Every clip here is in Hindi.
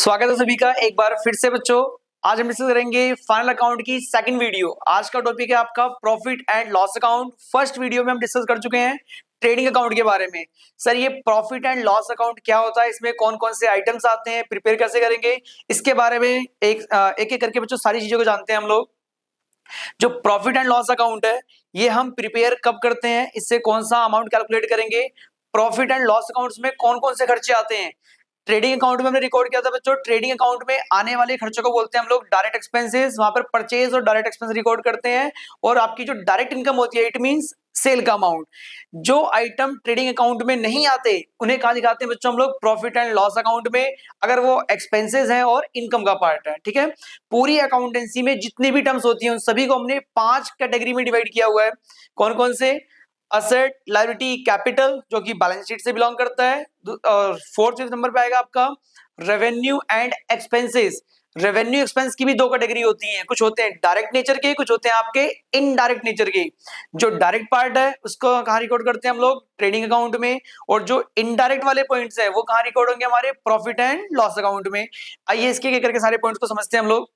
स्वागत है सभी का एक बार फिर से बच्चों। आज हम डिस्कस करेंगे फाइनल अकाउंट की सेकंड वीडियो। आज का टॉपिक है आपका profit and loss account. First video में हम डिस्कस कर चुके हैं ट्रेडिंग अकाउंट के बारे में। सर ये प्रॉफिट एंड लॉस अकाउंट क्या होता है, इसमें कौन कौन से आइटम्स आते हैं, प्रिपेयर कैसे करेंगे, इसके बारे में एक एक करके बच्चों सारी चीजों को जानते हैं हम लोग। जो प्रॉफिट एंड लॉस अकाउंट है ये हम प्रिपेयर कब करते हैं, इससे कौन सा अमाउंट कैलकुलेट करेंगे, प्रॉफिट एंड लॉस अकाउंट्स में कौन कौन से खर्चे आते हैं। ट्रेडिंग अकाउंट में हमने रिकॉर्ड किया था बच्चों, ट्रेडिंग अकाउंट में आने वाले खर्चों को बोलते हैं हम लोग डायरेक्ट एक्सपेंसेस। वहां पर परचेज और डायरेक्ट एक्सपेंस रिकॉर्ड करते हैं, और आपकी जो डायरेक्ट इनकम होती है इट मींस सेल का अमाउंट। जो आइटम ट्रेडिंग अकाउंट में नहीं आते उन्हें कहां दिखाते हैं बच्चों हम लोग, प्रॉफिट एंड लॉस अकाउंट में, अगर वो एक्सपेंसेस हैं और इनकम का पार्ट है। ठीक है, पूरी अकाउंटेंसी में जितनी भी टर्म्स होती हैं उन सभी को हमने 5 कैटेगरी में डिवाइड किया हुआ है। कौन कौन से? असेट, लायबिलिटी, कैपिटल जो कि बैलेंस शीट से बिलोंग करता है, और फोर्थ नंबर पे आएगा आपका revenue and expenses. Revenue expense की भी 2 कैटेगरी होती हैं, कुछ होते हैं डायरेक्ट नेचर के, कुछ होते हैं आपके इनडायरेक्ट नेचर के। जो डायरेक्ट पार्ट है उसको कहाँ रिकॉर्ड करते हैं हम लोग, ट्रेडिंग अकाउंट में, और जो इनडायरेक्ट वाले पॉइंट्स है वो कहाँ रिकॉर्ड होंगे, हमारे प्रॉफिट एंड लॉस अकाउंट में। आइए इसके एक करके सारे पॉइंट्स को समझते हैं हम लोग।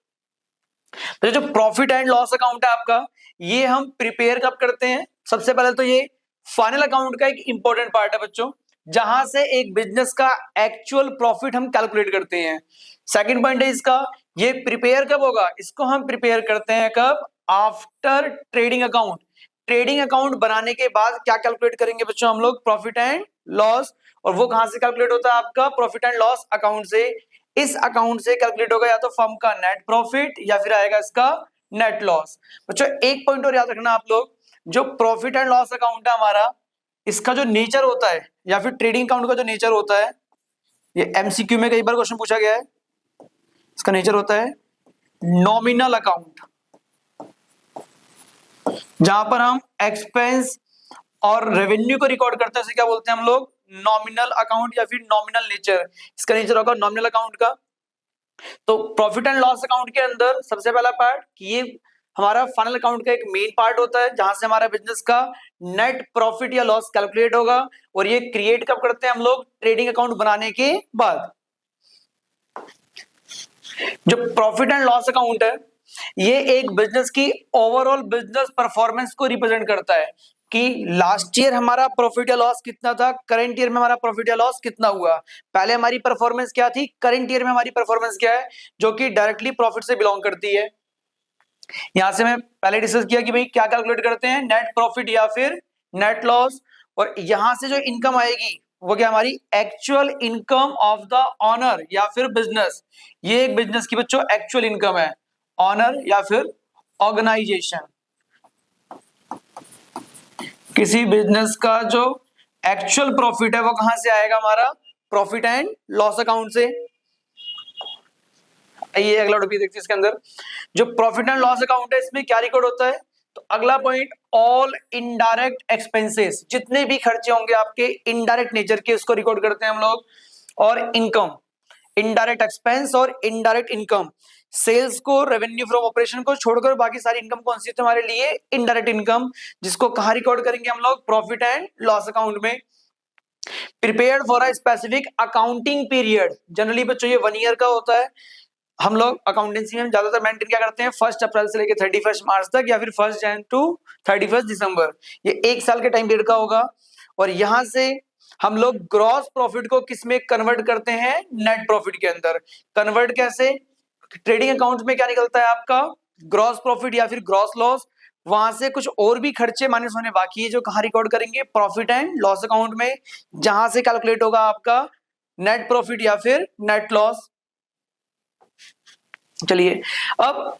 तो जो प्रॉफिट एंड लॉस अकाउंट है आपका, ये हम प्रिपेयर कब करते हैं? सबसे पहले तो ये फाइनल अकाउंट का एक इंपॉर्टेंट पार्ट है बच्चों, जहां से एक बिजनेस का एक्चुअल प्रॉफिट हम कैलकुलेट करते हैं। सेकंड पॉइंट है इसका, ये प्रिपेयर कब होगा? इसको हम प्रिपेयर करते हैं कब? After trading account. Trading account बनाने के बाद क्या कैलकुलेट करेंगे बच्चों हम लोग? Profit and loss. और वो कहां से कैलकुलेट होता है आपका? प्रॉफिट एंड लॉस अकाउंट से। इस अकाउंट से कैलकुलेट होगा या तो फर्म का नेट प्रॉफिट या फिर आएगा इसका नेट लॉस। बच्चों एक पॉइंट और याद रखना आप लोग, जो प्रॉफिट एंड लॉस अकाउंट है हमारा, इसका जो नेचर होता है या फिर ट्रेडिंग अकाउंट का जो नेचर होता है, ये एमसीक्यू में कई बार क्वेश्चन पूछा गया है, इसका नेचर होता है नॉमिनल अकाउंट, जहां पर हम एक्सपेंस और रेवेन्यू को रिकॉर्ड करते हैं उसे क्या बोलते हैं हम लोग? नॉमिनल अकाउंट या फिर नॉमिनल नेचर। इसका नेचर होगा नॉमिनल अकाउंट का। तो प्रॉफिट एंड लॉस अकाउंट के अंदर सबसे पहला पार्ट कि ये हमारा फाइनल अकाउंट का एक मेन पार्ट होता है, जहां से हमारा बिजनेस का नेट प्रॉफिट या लॉस कैलकुलेट होगा। और ये क्रिएट कब करते हैं हम लोग? ट्रेडिंग अकाउंट बनाने के बाद। जो प्रॉफिट एंड लॉस अकाउंट है ये एक बिजनेस की ओवरऑल बिजनेस परफॉर्मेंस को रिप्रेजेंट करता है, कि लास्ट ईयर हमारा प्रॉफिट या लॉस कितना था, करंट ईयर में हमारा प्रॉफिट या लॉस कितना हुआ। पहले हमारी परफॉर्मेंस क्या थी, करंट ईयर में हमारी परफॉर्मेंस क्या है, जो कि डायरेक्टली प्रॉफिट से बिलोंग करती है। यहां से मैं पहले डिस्कस किया कि भाई क्या कैलकुलेट करते हैं, नेट प्रॉफिट या फिर नेट लॉस। और यहां से जो इनकम आएगी वो क्या, हमारी actual income of the owner या फिर बिजनेस। ये एक बिजनेस की बच्चों एक्चुअल इनकम है, ऑनर या फिर ऑर्गेनाइजेशन। किसी बिजनेस का जो एक्चुअल प्रॉफिट है वो कहां से आएगा, हमारा प्रॉफिट एंड लॉस अकाउंट से। ये अगला टॉपिक देखते हैं। इसके अंदर जो प्रॉफिट एंड लॉस अकाउंट है इसमें क्या रिकॉर्ड होता है, तो अगला पॉइंट ऑल इनडायरेक्ट एक्सपेंसेस, जितने भी खर्चे होंगे आपके इनडायरेक्ट नेचर के उसको रिकॉर्ड करते हैं हम लोग। और इनकम, इनडायरेक्ट एक्सपेंस और इनडायरेक्ट इनकम, सेल्स को, रेवेन्यू फ्रॉम ऑपरेशन को छोड़कर बाकी सारी इनकम कौन सी है हमारे लिए? इनडायरेक्ट इनकम, जिसको कहां रिकॉर्ड करेंगे हम लोग? प्रॉफिट एंड लॉस अकाउंट में। Prepared for a specific accounting period, generally बच्चों ये 1 ईयर का होता है। हम लोग अकाउंटेंसी में ज्यादातर मेंटेन क्या करते हैं, 1 अप्रैल से लेकर 31 मार्च तक, या फिर 1 जनवरी टू 31 दिसंबर। ये 1 साल के टाइम पीरियड का होगा। और यहां से हम लोग ग्रॉस प्रॉफिट को किस में कन्वर्ट करते हैं? नेट प्रॉफिट के अंदर। कन्वर्ट कैसे? ट्रेडिंग अकाउंट में क्या निकलता है आपका? ग्रॉस प्रॉफिट या फिर ग्रॉस लॉस। वहां से कुछ और भी खर्चे माइनस होने बाकी है जो कहां रिकॉर्ड करेंगे? प्रॉफिट एंड लॉस अकाउंट में, जहां से कैलकुलेट होगा आपका नेट प्रॉफिट या फिर नेट लॉस। चलिए अब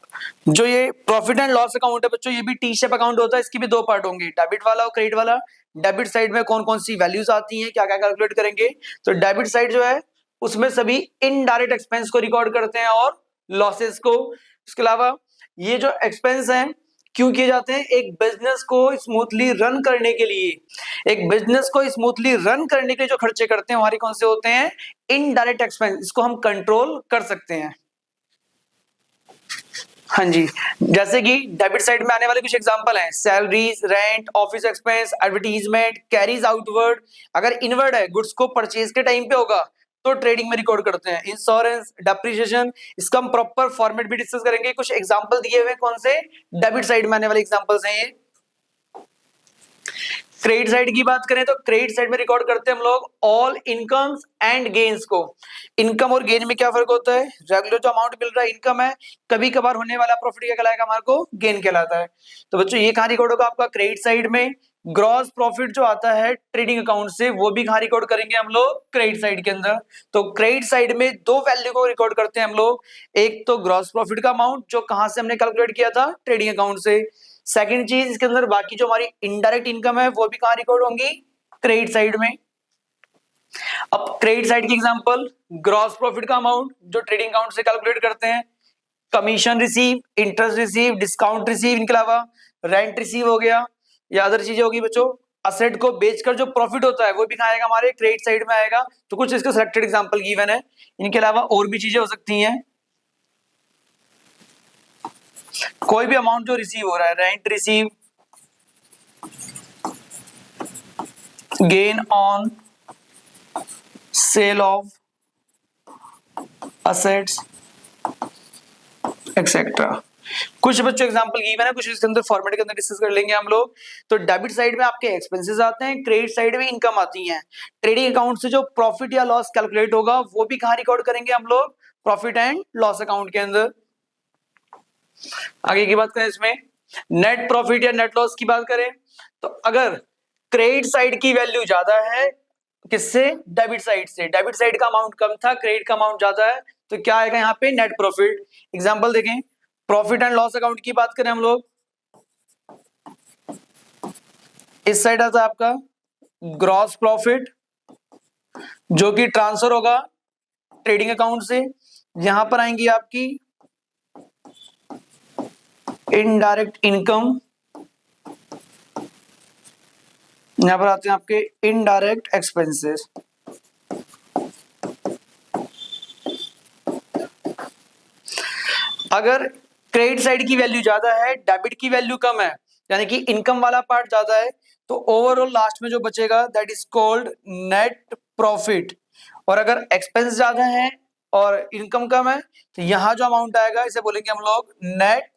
जो ये प्रॉफिट एंड लॉस अकाउंट है बच्चों, ये भी टी शेप अकाउंट होता है। इसकी भी 2 पार्ट होंगे, डेबिट वाला और क्रेडिट वाला। डेबिट साइड में कौन कौन सी वैल्यूज आती हैं, क्या क्या कैलकुलेट करेंगे, तो डेबिट साइड जो है उसमें सभी इनडायरेक्ट एक्सपेंस को रिकॉर्ड करते हैं और लॉसेस को। इसके अलावा ये जो एक्सपेंस हैं क्यों किए जाते हैं? एक बिजनेस को स्मूथली रन करने के लिए, एक बिजनेस को स्मूथली रन करने के लिए जो खर्चे करते हैं हमारे कौन से होते हैं? Indirect expense. इसको हम कंट्रोल कर सकते हैं। हाँ जी, जैसे कि डेबिट साइड में आने वाले कुछ एग्जांपल हैं, salaries, rent, office expense, advertisement, carries outward. अगर इनवर्ड है, गुड्स को परचेज के टाइम पे होगा तो ट्रेडिंग में रिकॉर्ड करते हैं। इंश्योरेंस, डेप्रिसिएशन, इसका हम प्रॉपर फॉर्मेट भी डिस्कस करेंगे। कुछ एग्जांपल दिए हुए हैं, कौन से डेबिट साइड में आने वाले एग्जांपल्स हैं ये। क्रेडिट साइड की बात करें तो क्रेडिट साइड में रिकॉर्ड करते हैं हम लोग ऑल इनकम्स एंड गेन्स को। इनकम और गेन में क्या फर्क होता है? रेगुलर जो अमाउंट मिल रहा है इनकम है, कभी कभार होने वाला प्रॉफिट क्या कहलाएगा हमारे को? गेन कहलाता है। तो बच्चों ये कहां रिकॉर्ड होगा आपका? क्रेडिट साइड में। ग्रॉस प्रॉफिट जो आता है ट्रेडिंग अकाउंट से, वो भी कहां रिकॉर्ड करेंगे हम लोग? क्रेडिट साइड के अंदर। तो क्रेडिट साइड में दो वैल्यू को रिकॉर्ड करते हैं हम लोग। एक तो ग्रॉस प्रॉफिट का अमाउंट जो कहां से हमने कैलकुलेट किया था? ट्रेडिंग अकाउंट से। सेकंड चीज इसके अंदर बाकी जो हमारी इनडायरेक्ट इनकम है वो भी कहां रिकॉर्ड होंगी? क्रेडिट साइड में। अब क्रेडिट साइड की एग्जांपल, ग्रॉस प्रॉफिट का अमाउंट जो ट्रेडिंग अकाउंट से कैलकुलेट करते हैं, commission receive, interest receive, discount receive, इनके अलावा रेंट रिसीव हो गया या अदर चीजें होगी बच्चों। असेट को बेचकर जो प्रॉफिट होता है वो भी कहां आएगा? हमारे क्रेडिट साइड में आएगा। तो कुछ इसके सिलेक्टेड एग्जांपल गिवन है, इनके अलावा और भी चीजें हो सकती हैं। कोई भी अमाउंट जो रिसीव हो रहा है, rent receive, gain on sale of assets etcetera. कुछ बच्चों एग्जांपल गिवन है, कुछ इसके अंदर फॉर्मेट के अंदर डिस्कस कर लेंगे हम लोग। तो डेबिट साइड में आपके एक्सपेंसेस आते हैं, क्रेडिट साइड में इनकम आती है। ट्रेडिंग अकाउंट से जो प्रॉफिट या लॉस कैलकुलेट होगा वो भी कहां रिकॉर्ड करेंगे हम लोग? प्रॉफिट एंड लॉस अकाउंट के अंदर। आगे की बात करें इसमें नेट प्रॉफिट या नेट लॉस की बात करें तो अगर क्रेडिट साइड की वैल्यू ज्यादा है किससे? डेबिट साइड से। डेबिट साइड का अमाउंट कम था, क्रेडिट का अमाउंट ज्यादा है, तो क्या आएगा यहाँ पे? Net profit. एग्जांपल देखें, प्रॉफिट एंड लॉस अकाउंट की बात करें हम लोग, इस साइड आता है आपका ग्रॉस प्रॉफिट जो कि ट्रांसफर होगा ट्रेडिंग अकाउंट से। यहां पर आएंगी आपकी इनडायरेक्ट इनकम, यहां पर आते हैं आपके इनडायरेक्ट एक्सपेंसेस। अगर क्रेडिट साइड की वैल्यू ज्यादा है, डेबिट की वैल्यू कम है, यानी कि इनकम वाला पार्ट ज्यादा है, तो ओवरऑल लास्ट में जो बचेगा that is called net profit. और अगर एक्सपेंस ज्यादा है और इनकम कम है तो यहां जो अमाउंट आएगा इसे बोलेंगे हम लोग नेट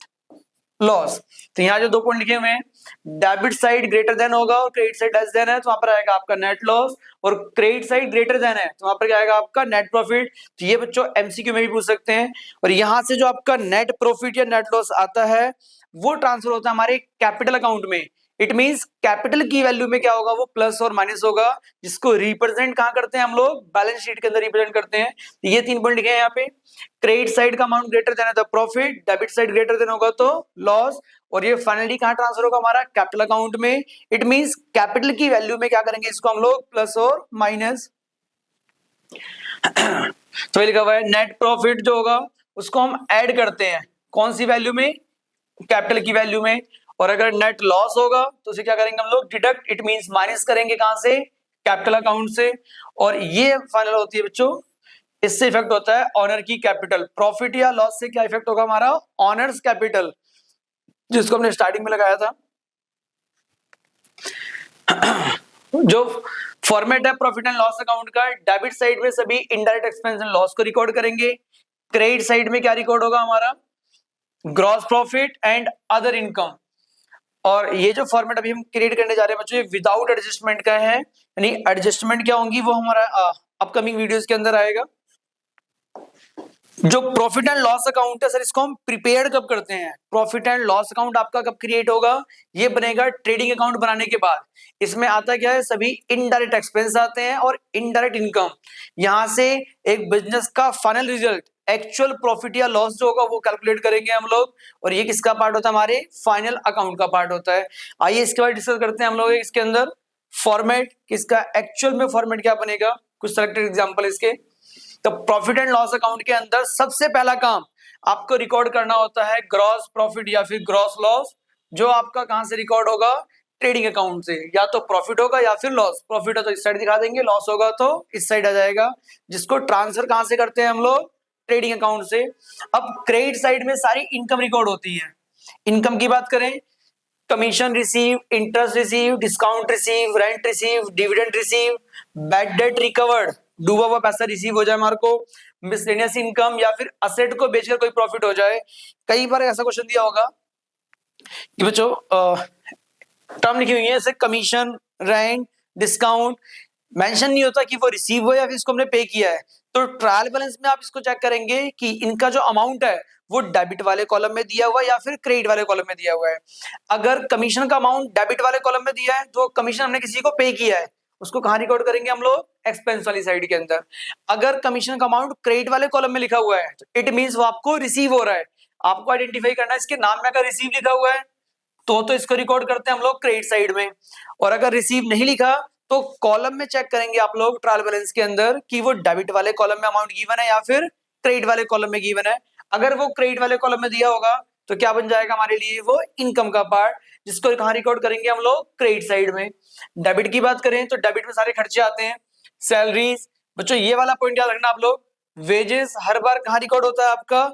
लॉस। तो यहाँ जो दो पॉइंट लिखे हुए हैं, डेबिट साइड ग्रेटर देन होगा और क्रेडिट साइड लेस देन है, तो वहां पर आएगा आपका नेट लॉस। और क्रेडिट साइड ग्रेटर देन है तो वहां पर क्या आएगा? आपका नेट प्रॉफिट। तो ये बच्चों एमसीक्यू में भी पूछ सकते हैं। और यहां से जो आपका नेट प्रॉफिट या नेट लॉस आता है वो ट्रांसफर होता है हमारे कैपिटल अकाउंट में। इट मींस कैपिटल की वैल्यू में क्या होगा? वो प्लस और माइनस होगा, जिसको रिप्रेजेंट कहां करते हैं हम लोग? बैलेंस शीट के अंदर रिप्रेजेंट करते हैं। तो ये 3 पॉइंट लिखे हैं यहाँ पे। क्रेडिट साइड का अमाउंट ग्रेटर देन है तो profit, debit side greater than होगा तो लॉस, और ये फाइनली कहां ट्रांसफर होगा? हमारा कैपिटल अकाउंट में। इट मींस कैपिटल की वैल्यू में क्या करेंगे? इसको हम लोग प्लस और माइनस। तो लिखा हुआ है नेट प्रॉफिट जो होगा उसको हम ऐड करते हैं कौन सी वैल्यू में? कैपिटल की वैल्यू में। और अगर नेट लॉस होगा तो उसे क्या करेंगे हम लोग? डिडक्ट, इट मींस माइनस करेंगे कहां से? कैपिटल अकाउंट से। और ये फाइनल होती है बच्चों, इससे इफेक्ट होता है ऑनर की कैपिटल। प्रॉफिट या लॉस से क्या इफेक्ट होगा हमारा? ऑनर्स कैपिटल, जिसको हमने स्टार्टिंग में लगाया था। जो फॉर्मेट है प्रॉफिट एंड लॉस अकाउंट का, डेबिट साइड में सभी इनडायरेक्ट एक्सपेंस एंड लॉस को रिकॉर्ड करेंगे। क्रेडिट साइड में क्या रिकॉर्ड होगा हमारा? Gross profit and other income. और ये जो फॉर्मेट अभी हम क्रिएट करने जा रहे हैं बच्चों, ये विदाउट एडजस्टमेंट का है, यानी एडजस्टमेंट क्या होंगी वो हमारा अपकमिंग वीडियोस के अंदर आएगा। जो प्रॉफिट एंड लॉस अकाउंट है सर, इसको हम प्रिपेयर कब करते हैं? प्रॉफिट एंड लॉस अकाउंट आपका कब क्रिएट होगा? ये बनेगा ट्रेडिंग अकाउंट बनाने के बाद। इसमें आता क्या है? सभी इनडायरेक्ट एक्सपेंस आते हैं और इनडायरेक्ट इनकम। यहां से एक बिजनेस का फाइनल रिजल्ट, एक्चुअल प्रॉफिट या लॉस जो होगा वो कैलकुलेट करेंगे हम लोग। और ये किसका पार्ट होता है? हमारे फाइनल अकाउंट का पार्ट होता है। आइए इसके बाद डिस्कस करते हैं हम लोग इसके अंदर फॉर्मेट, किसका एक्चुअल में फॉर्मेट क्या बनेगा। कुछ सेलेक्टेड एग्जांपल इसके। तो प्रॉफिट एंड लॉस अकाउंट के अंदर सबसे पहला काम आपको रिकॉर्ड करना होता है ग्रॉस प्रॉफिट या फिर ग्रॉस लॉस, जो आपका कहां से रिकॉर्ड होगा? ट्रेडिंग अकाउंट से। या तो प्रॉफिट होगा या फिर लॉस। प्रॉफिट हो तो इस साइड दिखा देंगे, लॉस होगा तो इस साइड आ जाएगा, जिसको ट्रांसफर कहां से करते हैं हम लोग? ट्रेडिंग अकाउंट से। अब क्रेडिट साइड में सारी इनकम रिकॉर्ड होती है। इनकम की बात करें, commission receive, interest receive, discount receive, rent receive, dividend receive, bad debt recovered, डूबा हुआ पैसा रिसीव हो जाए हमारे को, मिसलेनियस इनकम या फिर असेट को बेचकर कोई प्रॉफिट हो जाए। कई बार ऐसा क्वेश्चन दिया होगा कि बच्चों टर्म लिखी हुई है जैसे कमीशन, रेंट, डिस्काउंट, मेंशन नहीं होता कि वो रिसीव हुआ या फिर इसको हमने पे किया है। तो ट्रायल बैलेंस में आप इसको चेक करेंगे कि इनका जो अमाउंट है वो डेबिट वाले कॉलम में दिया हुआ है या फिर क्रेडिट वाले कॉलम में दिया हुआ है। अगर कमीशन का अमाउंट डेबिट वाले कॉलम में दिया है तो कमीशन हमने किसी को पे किया है, उसको कहां रिकॉर्ड करेंगे हम लोग, एक्सपेंस वाली साइड के अंदर। अगर कमीशन का अमाउंट क्रेडिट वाले कॉलम में लिखा हुआ है तो इट मींस वो आपको रिसीव हो रहा है। आपको आइडेंटिफाई करना है इसके नाम में अगर रिसीव लिखा हुआ है तो इसको रिकॉर्ड करते हैं हम लोग क्रेडिट साइड में, और अगर रिसीव नहीं लिखा तो कॉलम में चेक करेंगे आप लोग ट्रायल बैलेंस के अंदर कि वो डेबिट वाले कॉलम में अमाउंट गिवन है या फिर क्रेडिट वाले कॉलम में गिवन है। अगर वो क्रेडिट वाले कॉलम में दिया होगा तो क्या बन जाएगा हमारे लिए, वो इनकम का पार्ट, जिसको कहां रिकॉर्ड करेंगे हम लोग, क्रेडिट साइड में। डेबिट की बात करें तो डेबिट में सारे खर्चे आते हैं, सैलरीज। बच्चों ये वाला पॉइंट याद रखना आप लोग, वेजेस हर बार कहां रिकॉर्ड होता है आपका,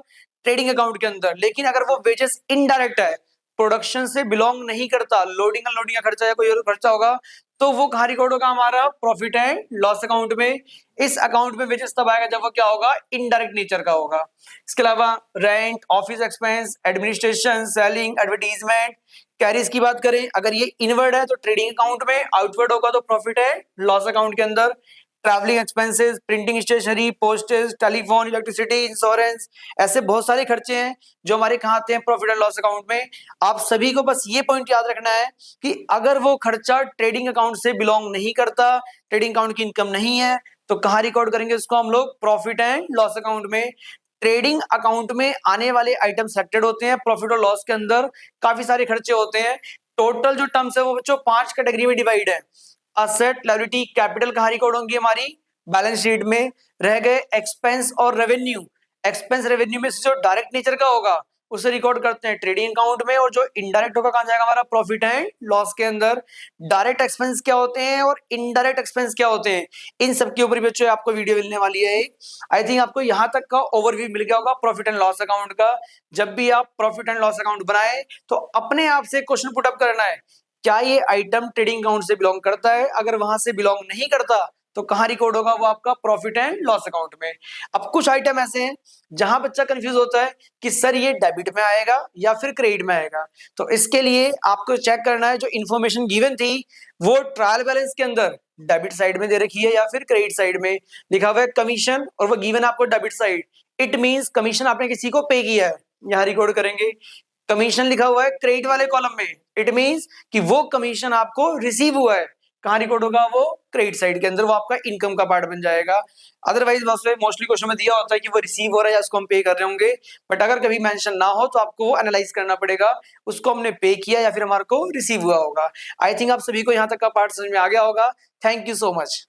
ट्रेडिंग अकाउंट के अंदर। लेकिन अगर वो वेजेस इनडायरेक्ट है, प्रोडक्शन से बिलोंग नहीं करता, लोडिंग अनलोडिंग का खर्चा या कोई और खर्चा होगा, तो वो कहां रिकॉर्ड होगा हमारा, प्रॉफिट एंड लॉस अकाउंट में। इस अकाउंट में वेजेस तब आएगा जब वो क्या होगा, इनडायरेक्ट नेचर का होगा। इसके अलावा rent, office expense, administration, selling, advertisement, carries की बात करें अगर ये इनवर्ड है तो ट्रेडिंग अकाउंट में, आउटवर्ड होगा तो प्रॉफिट एंड लॉस अकाउंट के अंदर। Travelling expenses, printing stationery, postage, telephone, electricity, insurance, ऐसे बहुत सारे खर्चे हैं जो हमारे कहाँ आते हैं, प्रॉफिट एंड लॉस अकाउंट में। आप सभी को बस ये पॉइंट याद रखना है कि अगर वो खर्चा ट्रेडिंग अकाउंट से बिलोंग नहीं करता, ट्रेडिंग अकाउंट की इनकम नहीं है, तो कहाँ रिकॉर्ड करेंगे उसको हम लोग, प्रॉफिट एंड लॉस अकाउंट में। ट्रेडिंग अकाउंट में आने वाले आइटम सेलेक्टेड होते हैं, प्रॉफिट और लॉस के अंदर काफी सारे खर्चे होते हैं। टोटल जो टर्म्स है वो बच्चों 5 कैटेगरी में डिवाइड है। असेट, लायबिलिटी, कैपिटल कहां रिकॉर्ड होंगी हमारी, बैलेंस शीट में। रह गए एक्सपेंस और रेवेन्यू। एक्सपेंस रेवेन्यू में से जो डायरेक्ट नेचर का होगा उसे रिकॉर्ड करते हैं ट्रेडिंग अकाउंट में, और जो इनडायरेक्ट होगा कहां जाएगा हमारा, प्रॉफिट एंड लॉस के अंदर। डायरेक्ट एक्सपेंस क्या होते हैं और इनडायरेक्ट एक्सपेंस क्या होते हैं, इन सब के ऊपर भी बच्चों आपको वीडियो मिलने वाली है। आई थिंक आपको यहां तक का ओवरव्यू मिल गया होगा प्रॉफिट एंड लॉस अकाउंट का। जब भी आप प्रॉफिट एंड लॉस अकाउंट बनाए तो अपने आप से क्वेश्चन पुट अप करना है, क्या ये आइटम ट्रेडिंग अकाउंट से बिलोंग करता है। अगर वहां से बिलोंग नहीं करता तो कहां रिकॉर्ड होगा, वो आपका प्रॉफिट एंड लॉस अकाउंट में। अब कुछ आइटम ऐसे हैं जहां बच्चा कंफ्यूज होता है कि सर ये डेबिट में आएगा या फिर क्रेडिट में आएगा। तो इसके लिए आपको चेक करना है जो इन्फॉर्मेशन गिवन थी वो ट्रायल बैलेंस के अंदर डेबिट साइड में दे रखी है या फिर क्रेडिट साइड में। लिखा हुआ है कमीशन और वो गिवन आपको debit side, it means commission आपने किसी को पे किया है, यहां रिकॉर्ड करेंगे। कमीशन लिखा हुआ है क्रेडिट वाले कॉलम में, इट मींस कि वो कमीशन आपको रिसीव हुआ है, कहां रिकॉर्ड होगा, वो क्रेडिट साइड के अंदर, वो आपका इनकम का पार्ट बन जाएगा। अदरवाइज मोस्टली क्वेश्चन में दिया होता है कि वो रिसीव हो रहा है या उसको हम पे कर रहे होंगे, बट अगर कभी मेंशन ना हो तो आपको वो एनालाइज करना पड़ेगा, उसको हमने पे किया या फिर हमारे को रिसीव हुआ होगा। आई थिंक आप सभी को यहाँ तक का पार्ट समझ में आ गया होगा। Thank you so much.